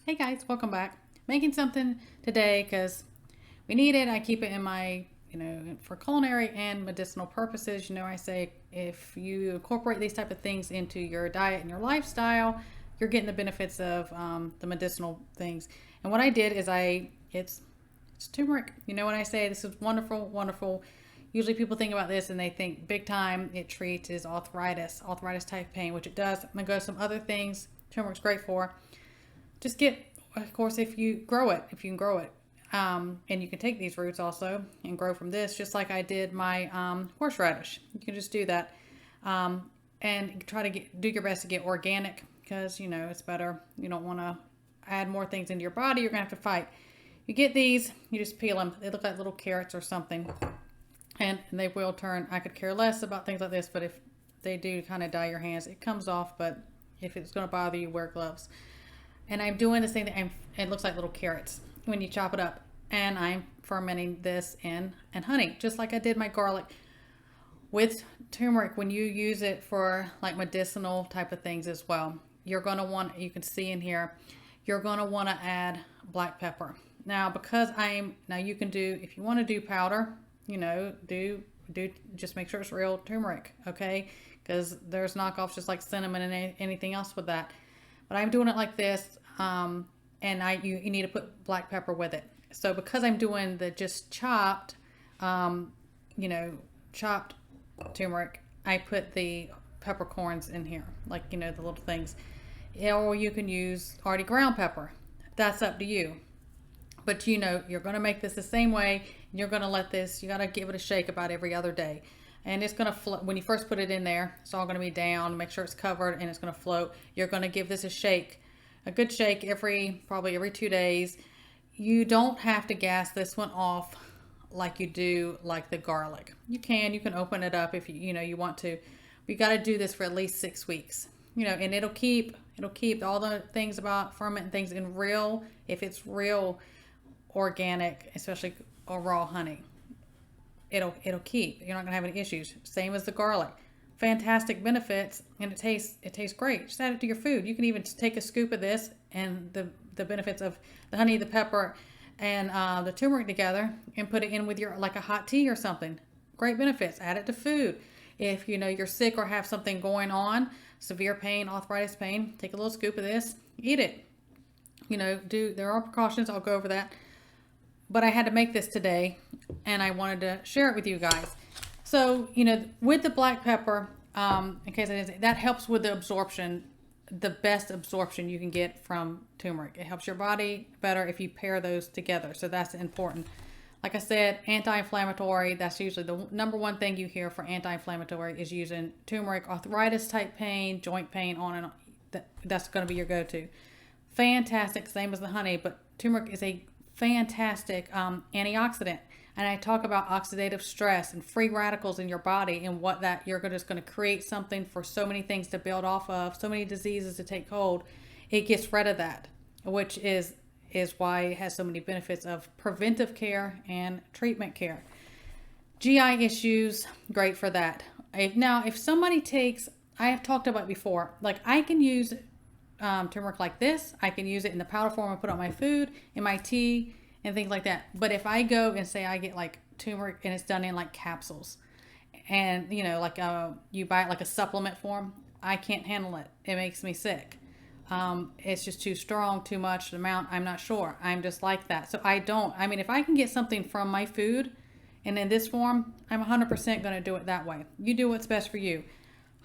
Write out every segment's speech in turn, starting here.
Hey guys, welcome back. Making something today because we need it. I keep it in my, for culinary and medicinal purposes. I say if you incorporate these type of things into your diet and your lifestyle, you're getting the benefits of the medicinal things. And what I did is it's turmeric. When I say this is wonderful, wonderful. Usually people think about this and they think big time it treats is arthritis type pain, which it does. I'm gonna go some other things turmeric's great for. Just get, of course, if you can grow it. And you can take these roots also and grow from this, just like I did my horseradish. You can just do that. And try to do your best to get organic because, it's better. You don't want to add more things into your body. You're going to have to fight. You get these, you just peel them. They look like little carrots or something. And they will turn. I could care less about things like this, but if they do kind of dye your hands, it comes off. But if it's going to bother you, wear gloves. And I'm doing the same thing. It looks like little carrots when you chop it up. And I'm fermenting this in honey, just like I did my garlic. With turmeric, when you use it for like medicinal type of things as well, you're going to want, you can see in here, you're going to want to add black pepper. Now, now you can do, if you want to do powder, do just make sure it's real turmeric, okay? Because there's knockoffs just like cinnamon and anything else with that. But I'm doing it like this, and you need to put black pepper with it. So because I'm doing the just chopped, chopped turmeric, I put the peppercorns in here, like, the little things. Or you can use already ground pepper. That's up to you. But you're going to make this the same way. You're going to let this, you got to give it a shake about every other day. And it's going to float. When you first put it in there, it's all going to be down. Make sure it's covered and it's going to float. You're going to give this a shake, a good shake probably every 2 days. You don't have to gas this one off like you do like the garlic. You can open it up if you want to. But you got to do this for at least 6 weeks. And it'll keep all the things about fermenting things in real, if it's real organic, especially raw honey. It'll keep. You're not gonna have any issues. Same as the garlic. Fantastic benefits, and it tastes great. Just add it to your food. You can even take a scoop of this and the benefits of the honey, the pepper, and the turmeric together, and put it in with your like a hot tea or something. Great benefits. Add it to food. If you're sick or have something going on, severe pain, arthritis pain, take a little scoop of this, eat it. There are precautions. I'll go over that. But I had to make this today and I wanted to share it with you guys. So, with the black pepper, in case I didn't say, that helps with the absorption, the best absorption you can get from turmeric. It helps your body better if you pair those together. So that's important. Like I said, anti-inflammatory, that's usually the number one thing you hear for anti-inflammatory is using turmeric. Arthritis type pain, joint pain, on and on. That's going to be your go-to. Fantastic, same as the honey, but turmeric is a fantastic antioxidant. And I talk about oxidative stress and free radicals in your body and what that you're just going to create something for so many things to build off of, so many diseases to take hold. It gets rid of that, which is why it has so many benefits of preventive care and treatment care. GI issues, great for that. If somebody takes, I have talked about before, like I can use turmeric like this. I can use it in the powder form and put on my food, in my tea, and things like that. But if I go and say I get like turmeric and it's done in like capsules, and like you buy it like a supplement form, I can't handle it. It makes me sick. It's just too strong, too much amount. I'm not sure. I'm just like that. So if I can get something from my food and in this form, I'm 100% going to do it that way. You do what's best for you.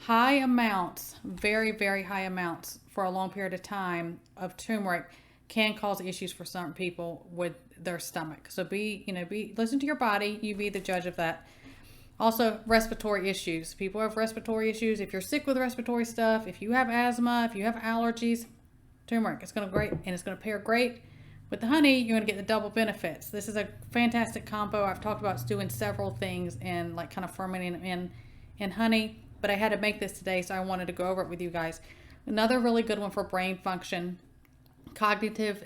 High amounts, very, very high amounts for a long period of time of turmeric can cause issues for certain people with their stomach. So listen to your body. You be the judge of that. Also, respiratory issues. People have respiratory issues. If you're sick with respiratory stuff, if you have asthma, if you have allergies, turmeric, it's going to pair great with the honey. You're going to get the double benefits. This is a fantastic combo. I've talked about doing several things and like kind of fermenting in honey. But I had to make this today, so I wanted to go over it with you guys. Another really good one for brain function, cognitive,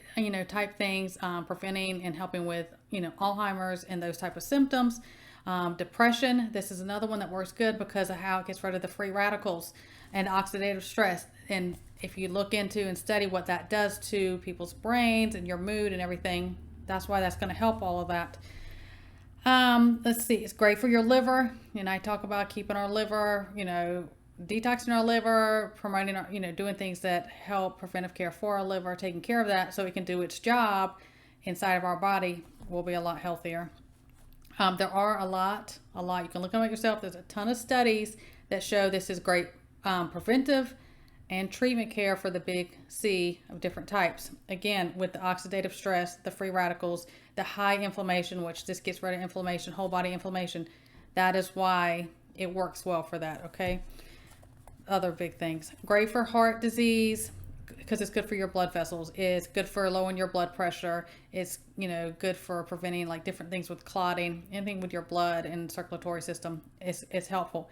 type things, preventing and helping with, Alzheimer's and those type of symptoms. Depression, this is another one that works good because of how it gets rid of the free radicals and oxidative stress. And if you look into and study what that does to people's brains and your mood and everything, that's why that's going to help all of that. Let's see, it's great for your liver. And I talk about keeping our liver, detoxing our liver, promoting our, doing things that help preventive care for our liver, taking care of that so it can do its job inside of our body. We'll be a lot healthier. There are a lot, you can look them up yourself. There's a ton of studies that show this is great preventive and treatment care for the big C of different types. Again, with the oxidative stress, the free radicals, the high inflammation, which this gets rid of inflammation, whole body inflammation. That is why it works well for that, okay? Other big things. Great for heart disease because it's good for your blood vessels. It's good for lowering your blood pressure. It's, good for preventing like different things with clotting. Anything with your blood and circulatory system is helpful.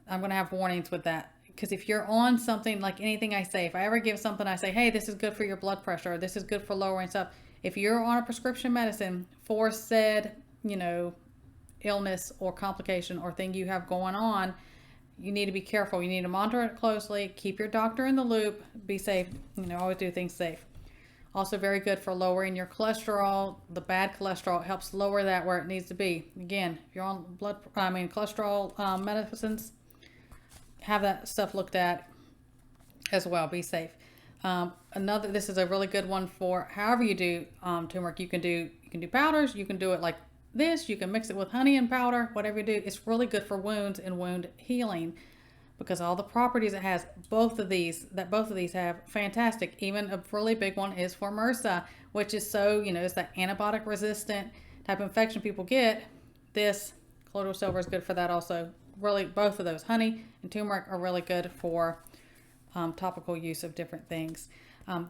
I'm going to have warnings with that. Because if you're on something, like anything I say, if I ever give something, I say, hey, this is good for your blood pressure, this is good for lowering stuff. If you're on a prescription medicine for said, illness or complication or thing you have going on, you need to be careful. You need to monitor it closely, keep your doctor in the loop, be safe, always do things safe. Also very good for lowering your cholesterol. The bad cholesterol helps lower that where it needs to be. Again, if you're on cholesterol medicines, have that stuff looked at as well. Be safe. This is a really good one for however you do turmeric. You can do powders. You can do it like this. You can mix it with honey and powder. Whatever you do, it's really good for wounds and wound healing because all the properties it has. Both of these have fantastic. Even a really big one is for MRSA, which is so it's that antibiotic resistant type of infection people get. This colloidal silver is good for that also. Really, both of those, honey and turmeric, are really good for topical use of different things.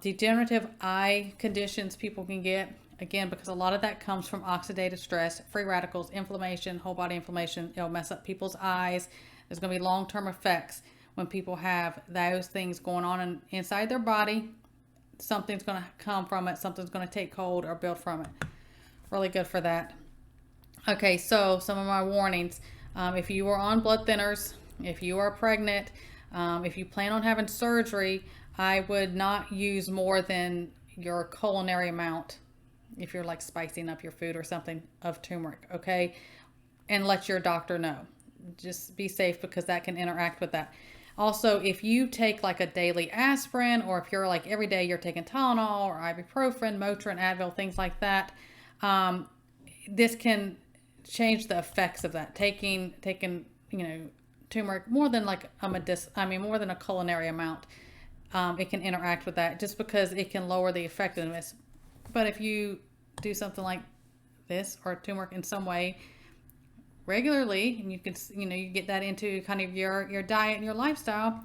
Degenerative eye conditions people can get, again, because a lot of that comes from oxidative stress, free radicals, inflammation, whole body inflammation. It'll mess up people's eyes. There's going to be long-term effects when people have those things going on inside their body. Something's going to come from it. Something's going to take hold or build from it. Really good for that. Okay, so some of my warnings. If you are on blood thinners, if you are pregnant, if you plan on having surgery, I would not use more than your culinary amount if you're like spicing up your food or something of turmeric, okay? And let your doctor know. Just be safe because that can interact with that. Also, if you take like a daily aspirin or if you're like every day you're taking Tylenol or ibuprofen, Motrin, Advil, things like that, this can change the effects of that. Taking turmeric more than like more than a culinary amount, it can interact with that just because it can lower the effectiveness. But if you do something like this or turmeric in some way regularly, and you can you get that into kind of your diet and your lifestyle,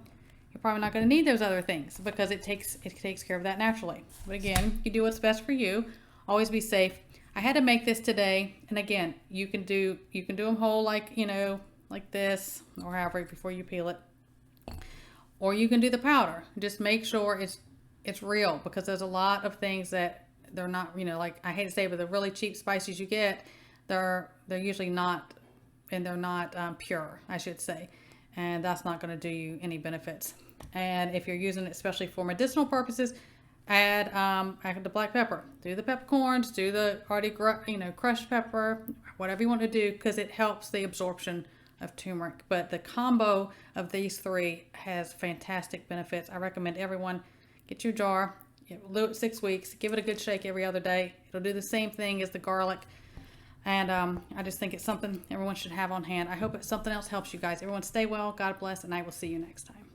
you're probably not going to need those other things because it takes care of that naturally. But again, you do what's best for you. Always be safe. I had to make this today, and again, you can do them whole like like this or however before you peel it, or you can do the powder. Just make sure it's real because there's a lot of things that they're not like I hate to say it, but the really cheap spices you get, they're usually not, and they're not pure, I should say, and that's not going to do you any benefits. And if you're using it especially for medicinal purposes, add the black pepper, do the peppercorns, do the already crushed pepper, whatever you want to do, because it helps the absorption of turmeric. But the combo of these three has fantastic benefits. I recommend everyone get your jar, do it 6 weeks, give it a good shake every other day. It'll do the same thing as the garlic. And I just think it's something everyone should have on hand. I hope something else helps you guys. Everyone stay well, God bless, and I will see you next time.